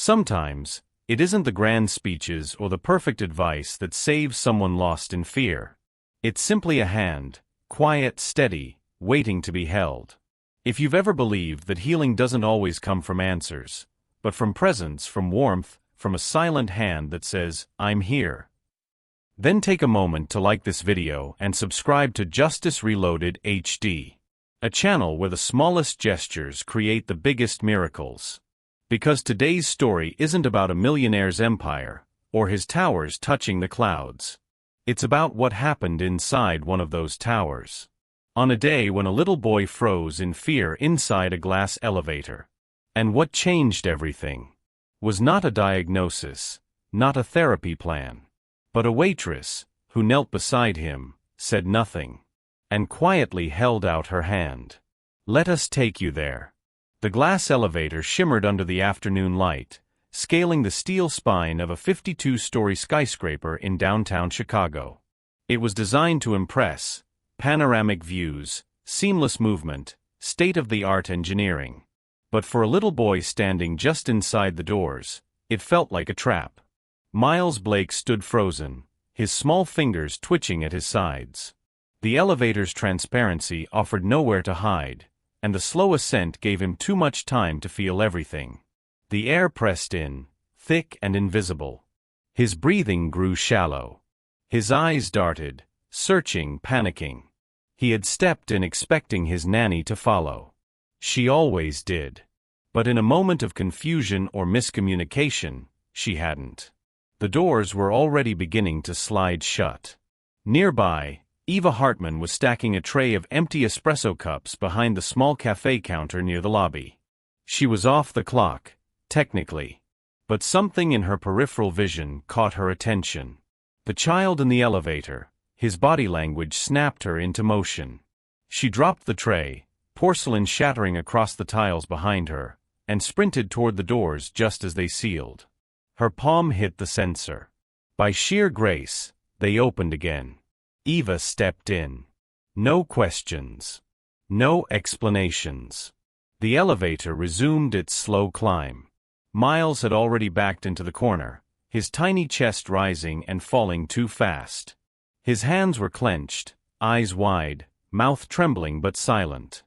Sometimes, it isn't the grand speeches or the perfect advice that saves someone lost in fear. It's simply a hand, quiet, steady, waiting to be held. If you've ever believed that healing doesn't always come from answers, but from presence, from warmth, from a silent hand that says, "I'm here," then take a moment to like this video and subscribe to Justice Reloaded HD, a channel where the smallest gestures create the biggest miracles. Because today's story isn't about a millionaire's empire, or his towers touching the clouds. It's about what happened inside one of those towers. On a day when a little boy froze in fear inside a glass elevator. And what changed everything was not a diagnosis, not a therapy plan, but a waitress, who knelt beside him, said nothing, and quietly held out her hand. "Let us take you there." The glass elevator shimmered under the afternoon light, scaling the steel spine of a 52-story skyscraper in downtown Chicago. It was designed to impress: panoramic views, seamless movement, state-of-the-art engineering. But for a little boy standing just inside the doors, it felt like a trap. Miles Blake stood frozen, his small fingers twitching at his sides. The elevator's transparency offered nowhere to hide, and the slow ascent gave him too much time to feel everything. The air pressed in, thick and invisible. His breathing grew shallow. His eyes darted, searching, panicking. He had stepped in expecting his nanny to follow. She always did. But in a moment of confusion or miscommunication, she hadn't. The doors were already beginning to slide shut. Nearby, Eva Hartman was stacking a tray of empty espresso cups behind the small cafe counter near the lobby. She was off the clock, technically. But something in her peripheral vision caught her attention. The child in the elevator, his body language snapped her into motion. She dropped the tray, porcelain shattering across the tiles behind her, and sprinted toward the doors just as they sealed. Her palm hit the sensor. By sheer grace, they opened again. Eva stepped in. No questions. No explanations. The elevator resumed its slow climb. Miles had already backed into the corner, his tiny chest rising and falling too fast. His hands were clenched, eyes wide, mouth trembling but silent.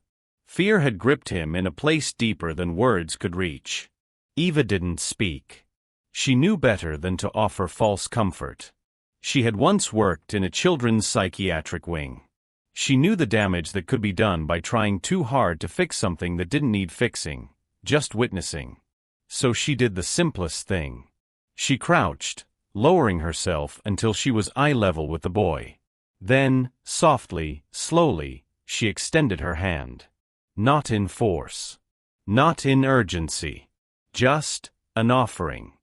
Fear had gripped him in a place deeper than words could reach. Eva didn't speak. She knew better than to offer false comfort. She had once worked in a children's psychiatric wing. She knew the damage that could be done by trying too hard to fix something that didn't need fixing, just witnessing. So she did the simplest thing. She crouched, lowering herself until she was eye level with the boy. Then, softly, slowly, she extended her hand. Not in force. Not in urgency. Just an offering.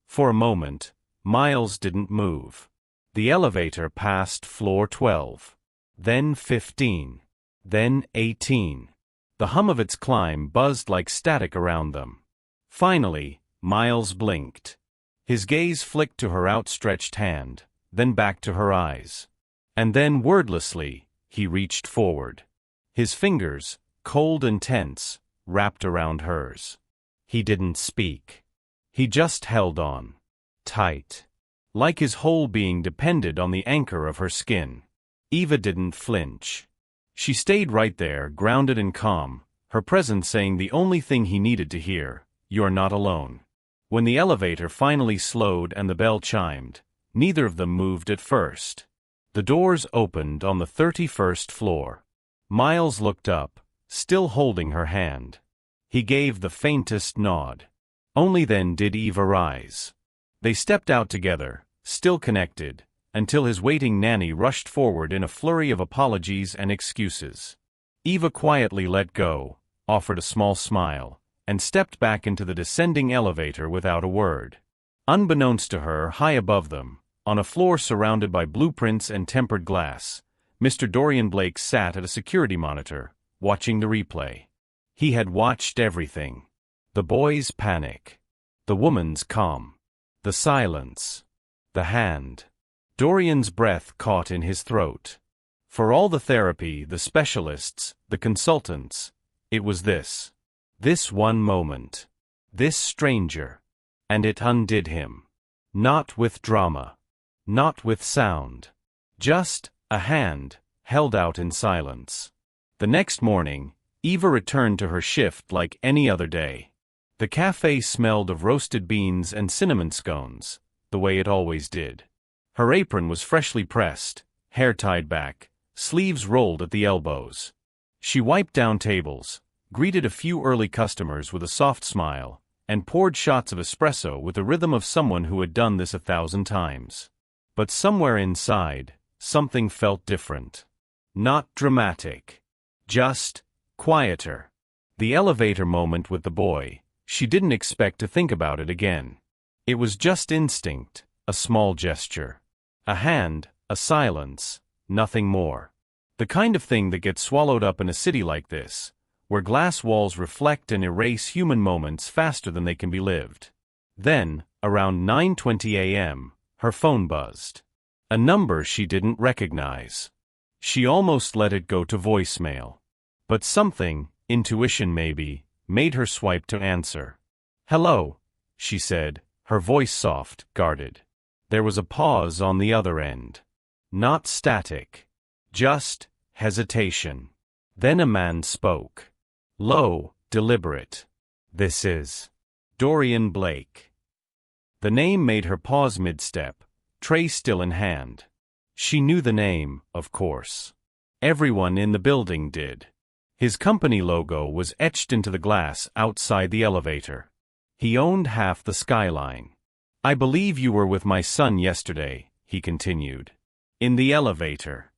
For a moment, Miles didn't move. The elevator passed floor 12. Then 15. Then 18. The hum of its climb buzzed like static around them. Finally, Miles blinked. His gaze flicked to her outstretched hand, then back to her eyes. And then wordlessly, he reached forward. His fingers, cold and tense, wrapped around hers. He didn't speak. He just held on. Tight. Like his whole being depended on the anchor of her skin. Eva didn't flinch. She stayed right there, grounded and calm, her presence saying the only thing he needed to hear: "You're not alone." When the elevator finally slowed and the bell chimed, neither of them moved at first. The doors opened on the 31st floor. Miles looked up, still holding her hand. He gave the faintest nod. Only then did Eva rise. They stepped out together, still connected, until his waiting nanny rushed forward in a flurry of apologies and excuses. Eva quietly let go, offered a small smile, and stepped back into the descending elevator without a word. Unbeknownst to her, high above them, on a floor surrounded by blueprints and tempered glass, Mr. Dorian Blake sat at a security monitor, watching the replay. He had watched everything. The boy's panic. The woman's calm. The silence. The hand. Dorian's breath caught in his throat. For all the therapy, the specialists, the consultants, it was this. This one moment. This stranger. and it undid him. Not with drama. Not with sound. Just a hand, held out in silence. The next morning, Eva returned to her shift like any other day. The cafe smelled of roasted beans and cinnamon scones, the way it always did. Her apron was freshly pressed, hair tied back, sleeves rolled at the elbows. She wiped down tables, greeted a few early customers with a soft smile, and poured shots of espresso with the rhythm of someone who had done this 1,000 times. But somewhere inside, something felt different. Not dramatic. Just quieter. The elevator moment with the boy, she didn't expect to think about it again. It was just instinct, a small gesture. A hand, a silence, nothing more. The kind of thing that gets swallowed up in a city like this, where glass walls reflect and erase human moments faster than they can be lived. Then, around 9:20 a.m., her phone buzzed. A number she didn't recognize. She almost let it go to voicemail. But something, intuition maybe, made her swipe to answer. "Hello," she said, her voice soft, guarded. There was a pause on the other end. Not static. Just hesitation. Then a man spoke. Low, deliberate. "This is Dorian Blake." The name made her pause mid-step, tray still in hand. She knew the name, of course. Everyone in the building did. His company logo was etched into the glass outside the elevator. He owned half the skyline. "I believe you were with my son yesterday," he continued. "In the elevator."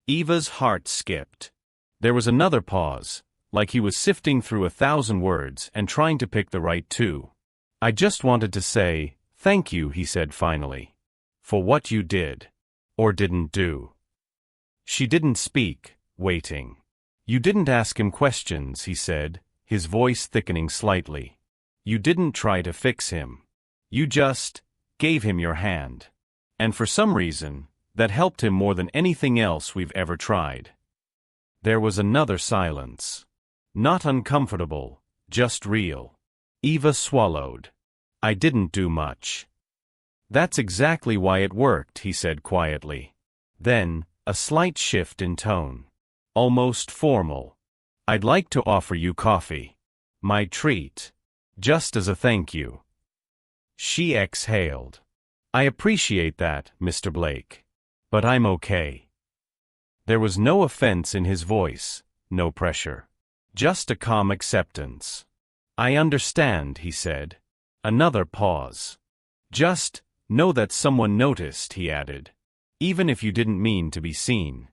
Eva's heart skipped. There was another pause, like he was sifting through 1,000 words and trying to pick the right two. "I just wanted to say, thank you," he said finally. "For what you did. Or didn't do." She didn't speak, waiting. "You didn't ask him questions," he said, his voice thickening slightly. "You didn't try to fix him. You just gave him your hand. And for some reason, that helped him more than anything else we've ever tried." There was another silence. Not uncomfortable, just real. Eva swallowed. "I didn't do much." "That's exactly why it worked," he said quietly. Then, a slight shift in tone. Almost formal. "I'd like to offer you coffee. My treat. Just as a thank you." She exhaled. "I appreciate that, Mr. Blake. But I'm okay." There was no offense in his voice, no pressure. Just a calm acceptance. "I understand," he said. Another pause. "Just know that someone noticed," he added. "Even if you didn't mean to be seen."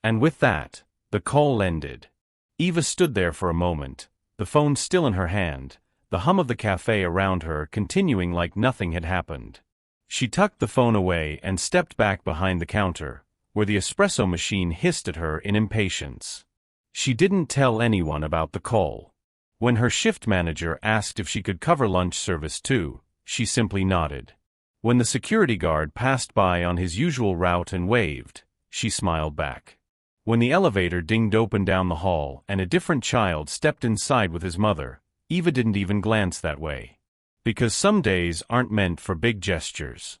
And with that, the call ended. Eva stood there for a moment, the phone still in her hand, the hum of the cafe around her continuing like nothing had happened. She tucked the phone away and stepped back behind the counter, where the espresso machine hissed at her in impatience. She didn't tell anyone about the call. When her shift manager asked if she could cover lunch service too, she simply nodded. When the security guard passed by on his usual route and waved, she smiled back. When the elevator dinged open down the hall and a different child stepped inside with his mother, Eva didn't even glance that way. Because some days aren't meant for big gestures.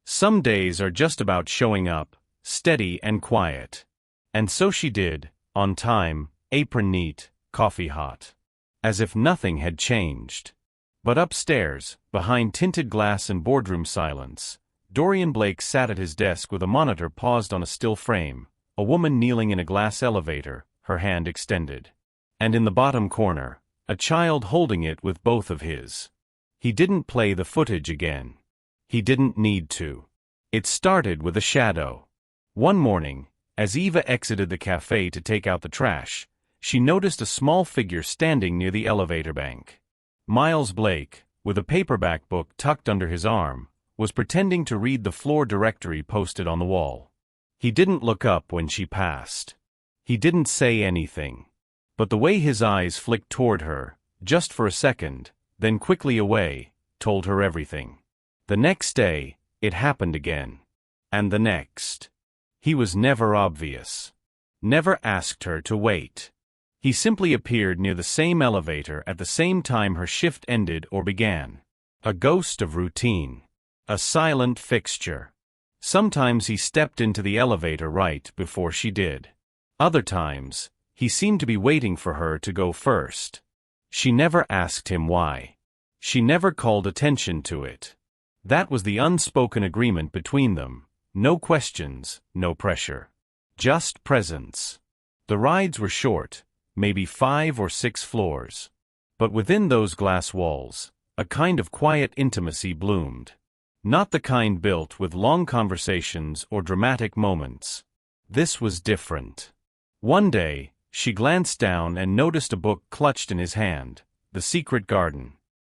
Some days are just about showing up, steady and quiet. And so she did, on time, apron neat, coffee hot. As if nothing had changed. But upstairs, behind tinted glass and boardroom silence, Dorian Blake sat at his desk with a monitor paused on a still frame, a woman kneeling in a glass elevator, her hand extended. And in the bottom corner, a child holding it with both of his. He didn't play the footage again. He didn't need to. It started with a shadow. One morning, as Eva exited the cafe to take out the trash, she noticed a small figure standing near the elevator bank. Miles Blake, with a paperback book tucked under his arm, was pretending to read the floor directory posted on the wall. He didn't look up when she passed. He didn't say anything. But the way his eyes flicked toward her, just for a second, then quickly away, told her everything. The next day, it happened again. And the next. He was never obvious. Never asked her to wait. He simply appeared near the same elevator at the same time her shift ended or began. A ghost of routine. A silent fixture. Sometimes he stepped into the elevator right before she did. Other times, he seemed to be waiting for her to go first. She never asked him why. She never called attention to it. That was the unspoken agreement between them. No questions, no pressure. Just presence. The rides were short, maybe 5 or 6 floors. But within those glass walls, a kind of quiet intimacy bloomed. Not the kind built with long conversations or dramatic moments. This was different. One day, she glanced down and noticed a book clutched in his hand, The Secret Garden.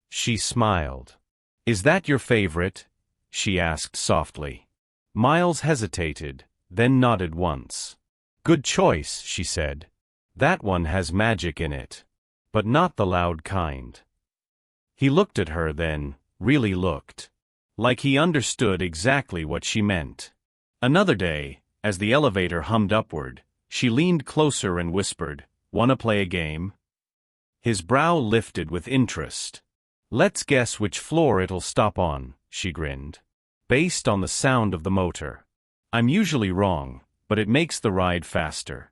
She smiled. "Is that your favorite?" she asked softly. Miles hesitated, then nodded once. "Good choice," she said. "That one has magic in it. But not the loud kind." He looked at her then, really looked. Like he understood exactly what she meant. Another day, as the elevator hummed upward, she leaned closer and whispered, "Wanna play a game?" His brow lifted with interest. "Let's guess which floor it'll stop on," she grinned. "Based on the sound of the motor. I'm usually wrong, but it makes the ride faster."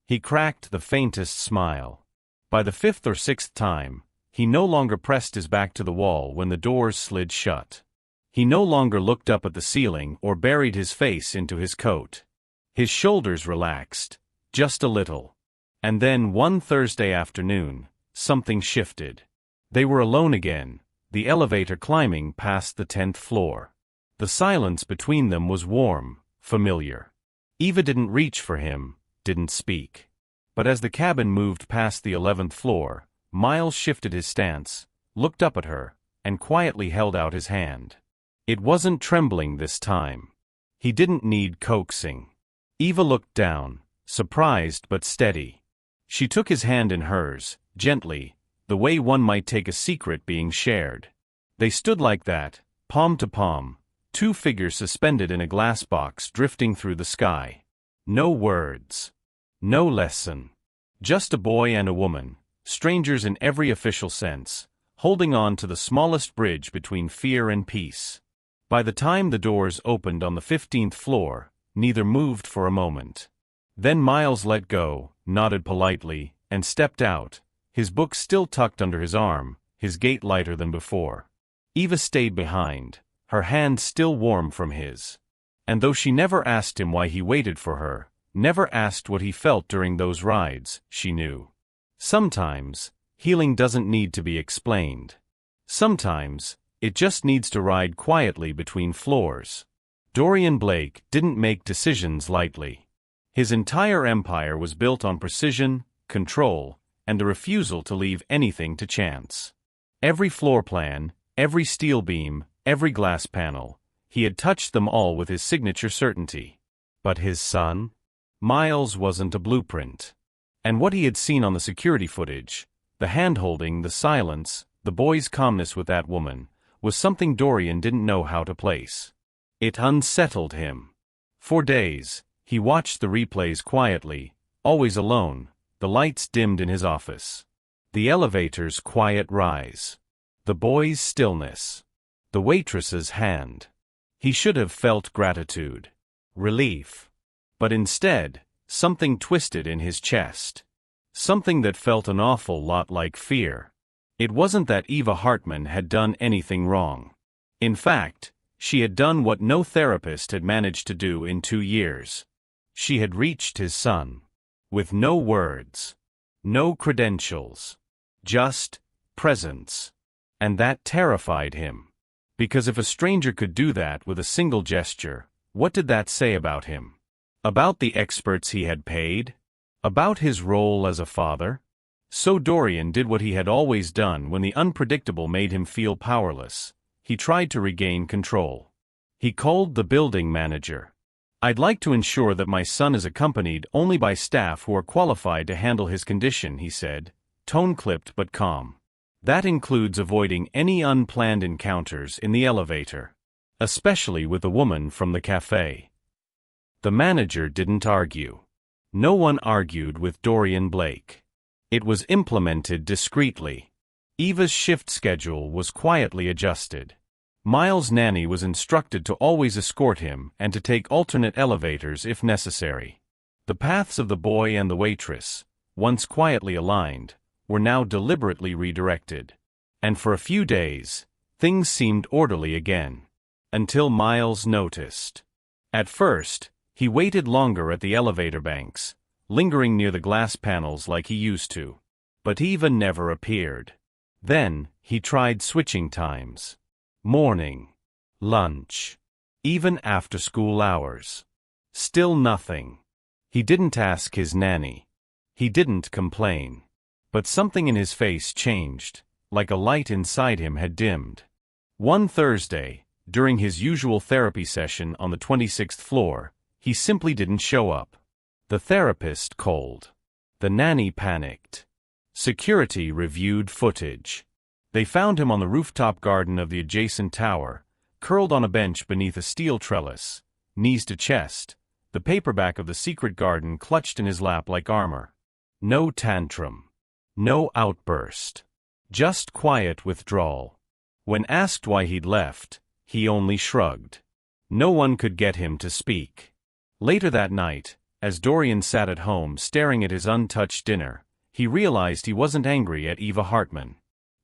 He cracked the faintest smile. By the 5th or 6th time, he no longer pressed his back to the wall when the doors slid shut. He no longer looked up at the ceiling or buried his face into his coat. His shoulders relaxed, just a little. And then one Thursday afternoon, something shifted. They were alone again, the elevator climbing past the 10th floor. The silence between them was warm, familiar. Eva didn't reach for him, didn't speak. But as the cabin moved past the 11th floor, Miles shifted his stance, looked up at her, and quietly held out his hand. It wasn't trembling this time. He didn't need coaxing. Eva looked down, surprised but steady. She took his hand in hers, gently, the way one might take a secret being shared. They stood like that, palm to palm, 2 figures suspended in a glass box drifting through the sky. No words. No lesson. Just a boy and a woman, strangers in every official sense, holding on to the smallest bridge between fear and peace. By the time the doors opened on the 15th floor, neither moved for a moment. Then Miles let go, nodded politely, and stepped out, his book still tucked under his arm, his gait lighter than before. Eva stayed behind, her hand still warm from his. And though she never asked him why he waited for her, never asked what he felt during those rides, she knew. Sometimes, healing doesn't need to be explained. Sometimes, it just needs to ride quietly between floors. Dorian Blake didn't make decisions lightly. His entire empire was built on precision, control, and the refusal to leave anything to chance. Every floor plan, every steel beam, every glass panel, he had touched them all with his signature certainty. But his son? Miles wasn't a blueprint. And what he had seen on the security footage, the hand-holding, the silence, the boy's calmness with that woman, was something Dorian didn't know how to place. It unsettled him. For days, he watched the replays quietly, always alone, the lights dimmed in his office. The elevator's quiet rise. The boy's stillness. The waitress's hand. He should have felt gratitude. Relief. But instead, something twisted in his chest. Something that felt an awful lot like fear. It wasn't that Eva Hartman had done anything wrong. In fact, she had done what no therapist had managed to do in 2 years. She had reached his son. With no words. No credentials. Just presence. And that terrified him. Because if a stranger could do that with a single gesture, what did that say about him? About the experts he had paid? About his role as a father? So Dorian did what he had always done when the unpredictable made him feel powerless. He tried to regain control. He called the building manager. "I'd like to ensure that my son is accompanied only by staff who are qualified to handle his condition," he said, tone clipped but calm. "That includes avoiding any unplanned encounters in the elevator. Especially with the woman from the cafe." The manager didn't argue. No one argued with Dorian Blake. It was implemented discreetly. Eva's shift schedule was quietly adjusted. Miles' nanny was instructed to always escort him and to take alternate elevators if necessary. The paths of the boy and the waitress, once quietly aligned, were now deliberately redirected. And for a few days, things seemed orderly again. Until Miles noticed. At first, he waited longer at the elevator banks, lingering near the glass panels like he used to. But Eva never appeared. Then, he tried switching times. Morning. Lunch. Even after school hours. Still nothing. He didn't ask his nanny. He didn't complain. But something in his face changed, like a light inside him had dimmed. One Thursday, during his usual therapy session on the 26th floor, he simply didn't show up. The therapist called. The nanny panicked. Security reviewed footage. They found him on the rooftop garden of the adjacent tower, curled on a bench beneath a steel trellis, knees to chest, the paperback of The Secret Garden clutched in his lap like armor. No tantrum. No outburst. Just quiet withdrawal. When asked why he'd left, he only shrugged. No one could get him to speak. Later that night, as Dorian sat at home staring at his untouched dinner, he realized he wasn't angry at Eva Hartman.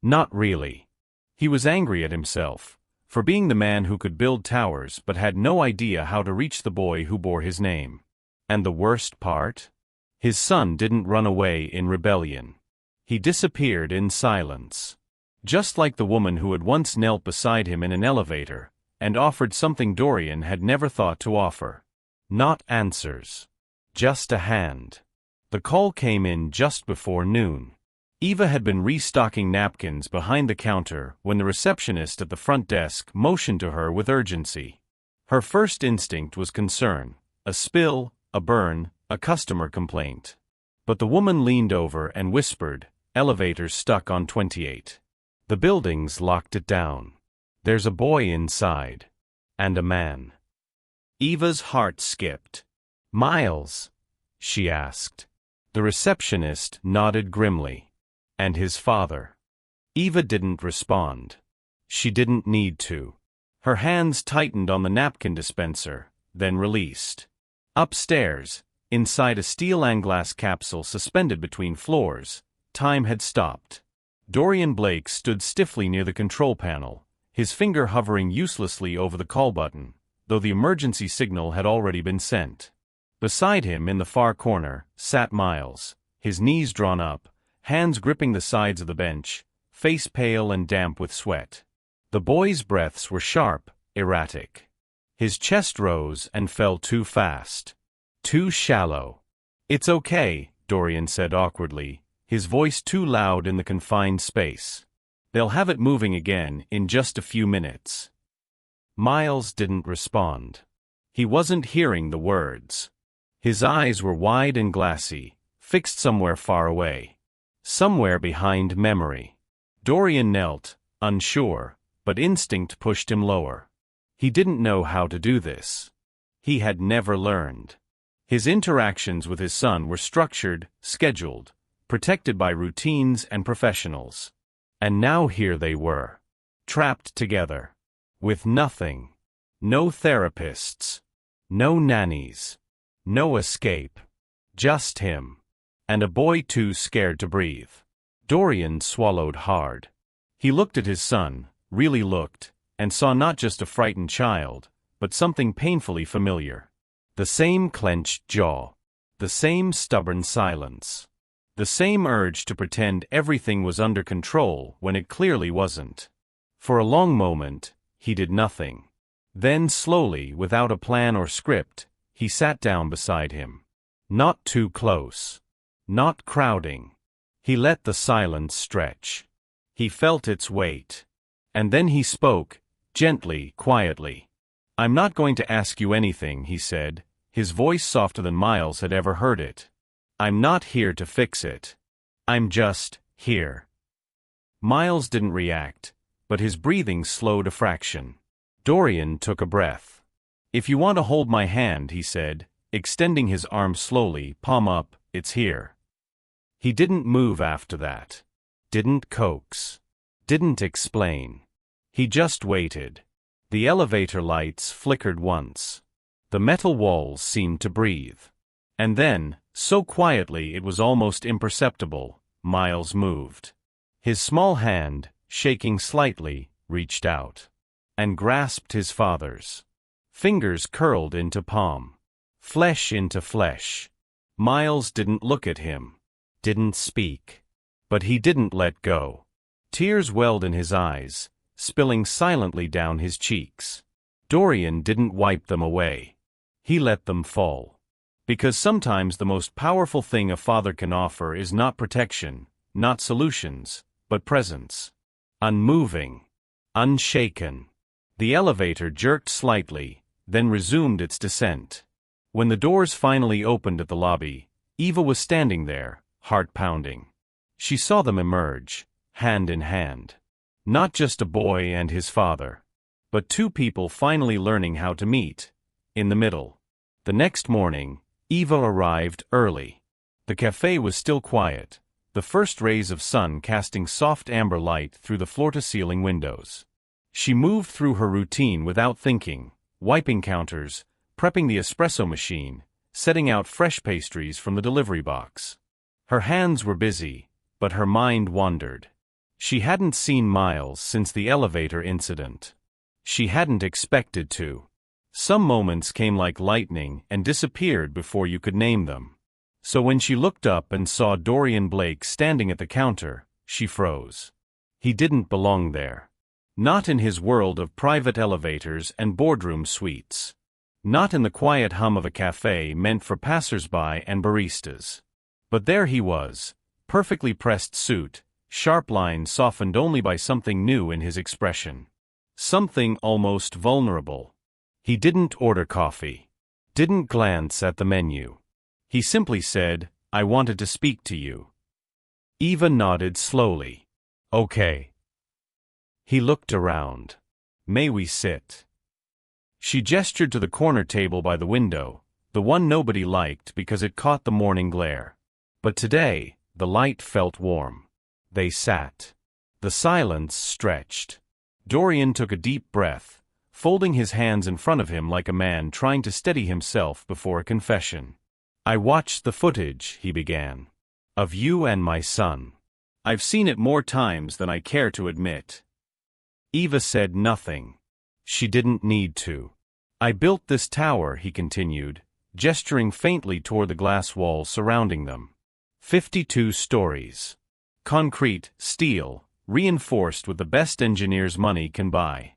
Not really. He was angry at himself, for being the man who could build towers but had no idea how to reach the boy who bore his name. And the worst part? His son didn't run away in rebellion. He disappeared in silence. Just like the woman who had once knelt beside him in an elevator and offered something Dorian had never thought to offer. Not answers. Just a hand. The call came in just before noon. Eva had been restocking napkins behind the counter when the receptionist at the front desk motioned to her with urgency. Her first instinct was concern. A spill, a burn, a customer complaint. But the woman leaned over and whispered, "Elevator's stuck on 28. The building's locked it down. There's a boy inside. And a man." Eva's heart skipped. "Miles?" she asked. The receptionist nodded grimly. "And his father?" Eva didn't respond. She didn't need to. Her hands tightened on the napkin dispenser, then released. Upstairs, inside a steel and glass capsule suspended between floors, time had stopped. Dorian Blake stood stiffly near the control panel, his finger hovering uselessly over the call button, though the emergency signal had already been sent. Beside him in the far corner sat Miles, his knees drawn up, hands gripping the sides of the bench, face pale and damp with sweat. The boy's breaths were sharp, erratic. His chest rose and fell too fast. Too shallow. "It's okay," Dorian said awkwardly, his voice too loud in the confined space. "They'll have it moving again in just a few minutes." Miles didn't respond. He wasn't hearing the words. His eyes were wide and glassy, fixed somewhere far away. Somewhere behind memory. Dorian knelt, unsure, but instinct pushed him lower. He didn't know how to do this. He had never learned. His interactions with his son were structured, scheduled, protected by routines and professionals. And now here they were. Trapped together. With nothing. No therapists. No nannies. No escape. Just him. And a boy too scared to breathe. Dorian swallowed hard. He looked at his son, really looked, and saw not just a frightened child, but something painfully familiar. The same clenched jaw. The same stubborn silence. The same urge to pretend everything was under control when it clearly wasn't. For a long moment, he did nothing. Then slowly, without a plan or script, he sat down beside him. Not too close. Not crowding. He let the silence stretch. He felt its weight. And then he spoke, gently, quietly. "I'm not going to ask you anything," he said, his voice softer than Miles had ever heard it. "I'm not here to fix it. I'm just here." Miles didn't react, but his breathing slowed a fraction. Dorian took a breath. "If you want to hold my hand," he said, extending his arm slowly, palm up, "it's here." He didn't move after that. Didn't coax. Didn't explain. He just waited. The elevator lights flickered once. The metal walls seemed to breathe. And then, so quietly it was almost imperceptible, Miles moved. His small hand, shaking slightly, reached out and grasped his father's. Fingers curled into palm. Flesh into flesh. Miles didn't look at him. Didn't speak. But he didn't let go. Tears welled in his eyes, spilling silently down his cheeks. Dorian didn't wipe them away. He let them fall. Because sometimes the most powerful thing a father can offer is not protection, not solutions, but presence. Unmoving. Unshaken. The elevator jerked slightly, then resumed its descent. When the doors finally opened at the lobby, Eva was standing there, heart pounding. She saw them emerge, hand in hand. Not just a boy and his father, but two people finally learning how to meet, in the middle. The next morning, Eva arrived early. The cafe was still quiet, the first rays of sun casting soft amber light through the floor-to-ceiling windows. She moved through her routine without thinking, wiping counters, prepping the espresso machine, setting out fresh pastries from the delivery box. Her hands were busy, but her mind wandered. She hadn't seen Miles since the elevator incident. She hadn't expected to. Some moments came like lightning and disappeared before you could name them. So when she looked up and saw Dorian Blake standing at the counter, she froze. He didn't belong there. Not in his world of private elevators and boardroom suites. Not in the quiet hum of a cafe meant for passers-by and baristas. But there he was, perfectly pressed suit, sharp lines softened only by something new in his expression. Something almost vulnerable. He didn't order coffee. Didn't glance at the menu. He simply said, "I wanted to speak to you." Eva nodded slowly. "Okay." He looked around. "May we sit?" She gestured to the corner table by the window, the one nobody liked because it caught the morning glare. But today, the light felt warm. They sat. The silence stretched. Dorian took a deep breath, folding his hands in front of him like a man trying to steady himself before a confession. "I watched the footage," he began, "of you and my son. I've seen it more times than I care to admit." Eva said nothing. She didn't need to. "I built this tower," he continued, gesturing faintly toward the glass wall surrounding them. 52 stories. Concrete, steel, reinforced with the best engineers money can buy.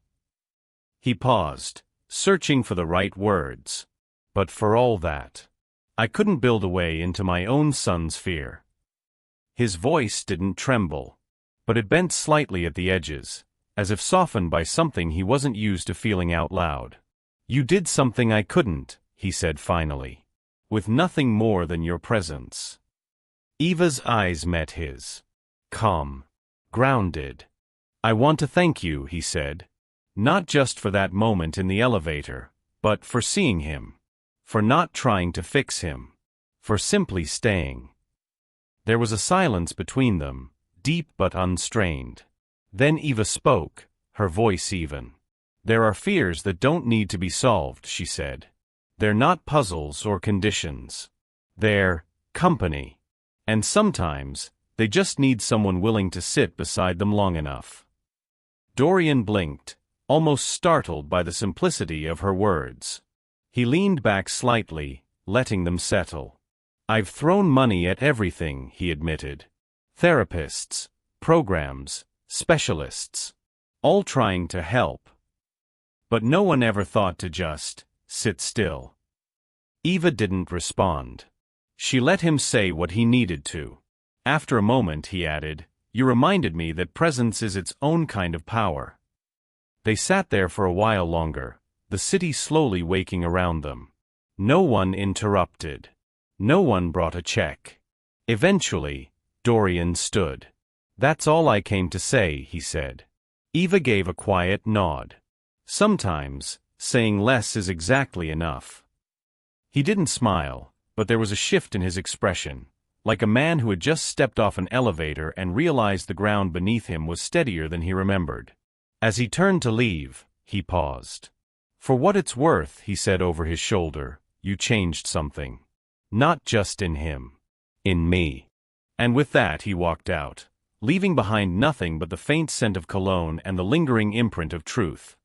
He paused, searching for the right words. "But for all that, I couldn't build a way into my own son's fear." His voice didn't tremble, but it bent slightly at the edges, as if softened by something he wasn't used to feeling out loud. "You did something I couldn't," he said finally. "With nothing more than your presence." Eva's eyes met his. Calm. Grounded. "I want to thank you," he said. "Not just for that moment in the elevator, but for seeing him. For not trying to fix him. For simply staying." There was a silence between them, deep but unstrained. Then Eva spoke, her voice even. "There are fears that don't need to be solved," she said. "They're not puzzles or conditions. They're company. And sometimes, they just need someone willing to sit beside them long enough." Dorian blinked, almost startled by the simplicity of her words. He leaned back slightly, letting them settle. "I've thrown money at everything," he admitted. "Therapists, programs, specialists. All trying to help. But no one ever thought to just sit still." Eva didn't respond. She let him say what he needed to. After a moment he added, "You reminded me that presence is its own kind of power." They sat there for a while longer, the city slowly waking around them. No one interrupted. No one brought a check. Eventually, Dorian stood. "That's all I came to say," he said. Eva gave a quiet nod. Sometimes, saying less is exactly enough. He didn't smile, but there was a shift in his expression, like a man who had just stepped off an elevator and realized the ground beneath him was steadier than he remembered. As he turned to leave, he paused. "For what it's worth," he said over his shoulder, "you changed something. Not just in him. In me." And with that he walked out, leaving behind nothing but the faint scent of cologne and the lingering imprint of truth.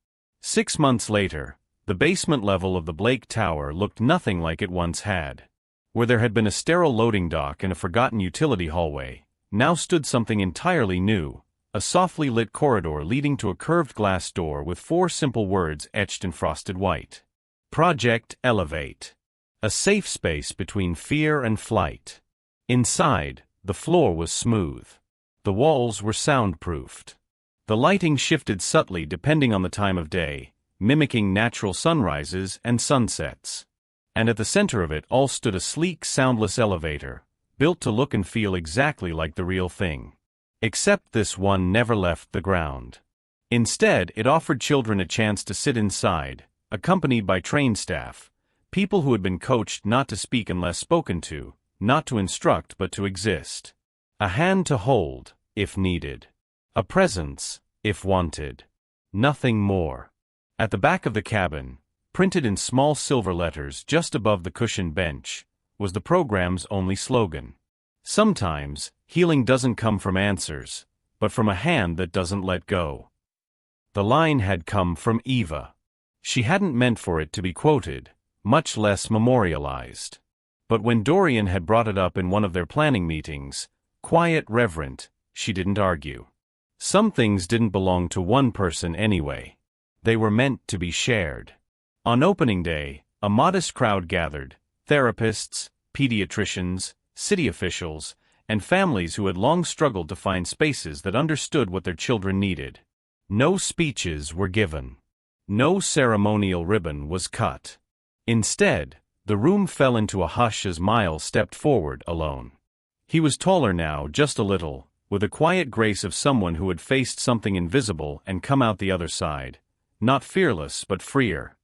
6 months later, the basement level of the Blake Tower looked nothing like it once had. Where there had been a sterile loading dock and a forgotten utility hallway, now stood something entirely new, a softly lit corridor leading to a curved glass door with 4 simple words etched in frosted white. Project Elevate. A safe space between fear and flight. Inside, the floor was smooth. The walls were soundproofed. The lighting shifted subtly depending on the time of day, mimicking natural sunrises and sunsets. And at the center of it all stood a sleek, soundless elevator, built to look and feel exactly like the real thing. Except this one never left the ground. Instead, it offered children a chance to sit inside, accompanied by trained staff, people who had been coached not to speak unless spoken to, not to instruct but to exist. A hand to hold, if needed. A presence, if wanted. Nothing more. At the back of the cabin, printed in small silver letters just above the cushioned bench, was the program's only slogan. Sometimes, healing doesn't come from answers, but from a hand that doesn't let go. The line had come from Eva. She hadn't meant for it to be quoted, much less memorialized. But when Dorian had brought it up in one of their planning meetings, quiet, reverent, she didn't argue. Some things didn't belong to one person anyway. They were meant to be shared. On opening day, a modest crowd gathered, therapists, pediatricians, city officials, and families who had long struggled to find spaces that understood what their children needed. No speeches were given. No ceremonial ribbon was cut. Instead, the room fell into a hush as Miles stepped forward alone. He was taller now, just a little, with the quiet grace of someone who had faced something invisible and come out the other side, not fearless but freer.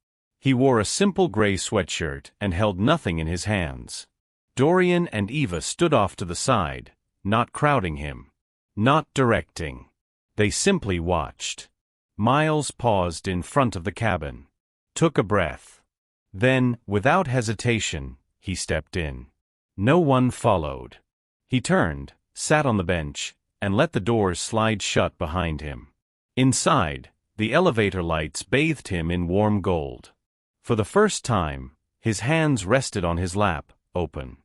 He wore a simple gray sweatshirt and held nothing in his hands. Dorian and Eva stood off to the side, not crowding him, not directing. They simply watched. Miles paused in front of the cabin, took a breath. Then, without hesitation, he stepped in. No one followed. He turned, sat on the bench, and let the doors slide shut behind him. Inside, the elevator lights bathed him in warm gold. For the first time, his hands rested on his lap, open.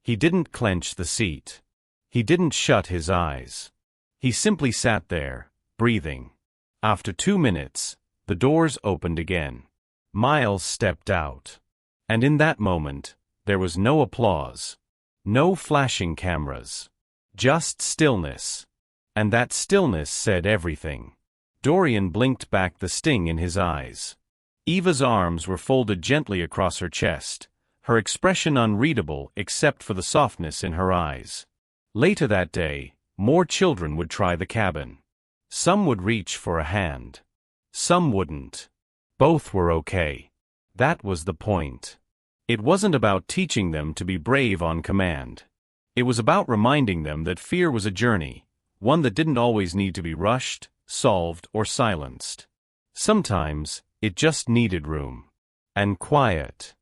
He didn't clench the seat. He didn't shut his eyes. He simply sat there, breathing. After 2 minutes, the doors opened again. Miles stepped out. And in that moment, there was no applause. No flashing cameras. Just stillness. And that stillness said everything. Dorian blinked back the sting in his eyes. Eva's arms were folded gently across her chest, her expression unreadable except for the softness in her eyes. Later that day, more children would try the cabin. Some would reach for a hand. Some wouldn't. Both were okay. That was the point. It wasn't about teaching them to be brave on command. It was about reminding them that fear was a journey, one that didn't always need to be rushed, solved, or silenced. Sometimes, it just needed room. And quiet.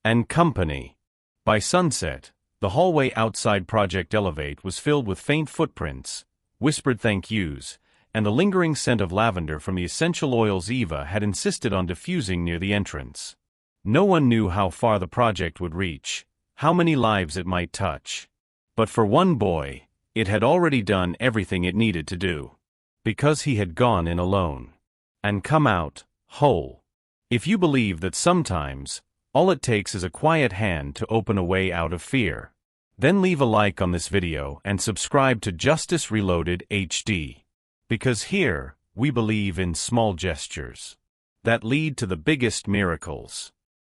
And company. By sunset, the hallway outside Project Elevate was filled with faint footprints, whispered thank yous, and a lingering scent of lavender from the essential oils Eva had insisted on diffusing near the entrance. No one knew how far the project would reach, how many lives it might touch. But for one boy, it had already done everything it needed to do. Because he had gone in alone. And come out, whole. If you believe that sometimes, all it takes is a quiet hand to open a way out of fear, then leave a like on this video and subscribe to Justice Reloaded HD. Because here, we believe in small gestures that lead to the biggest miracles.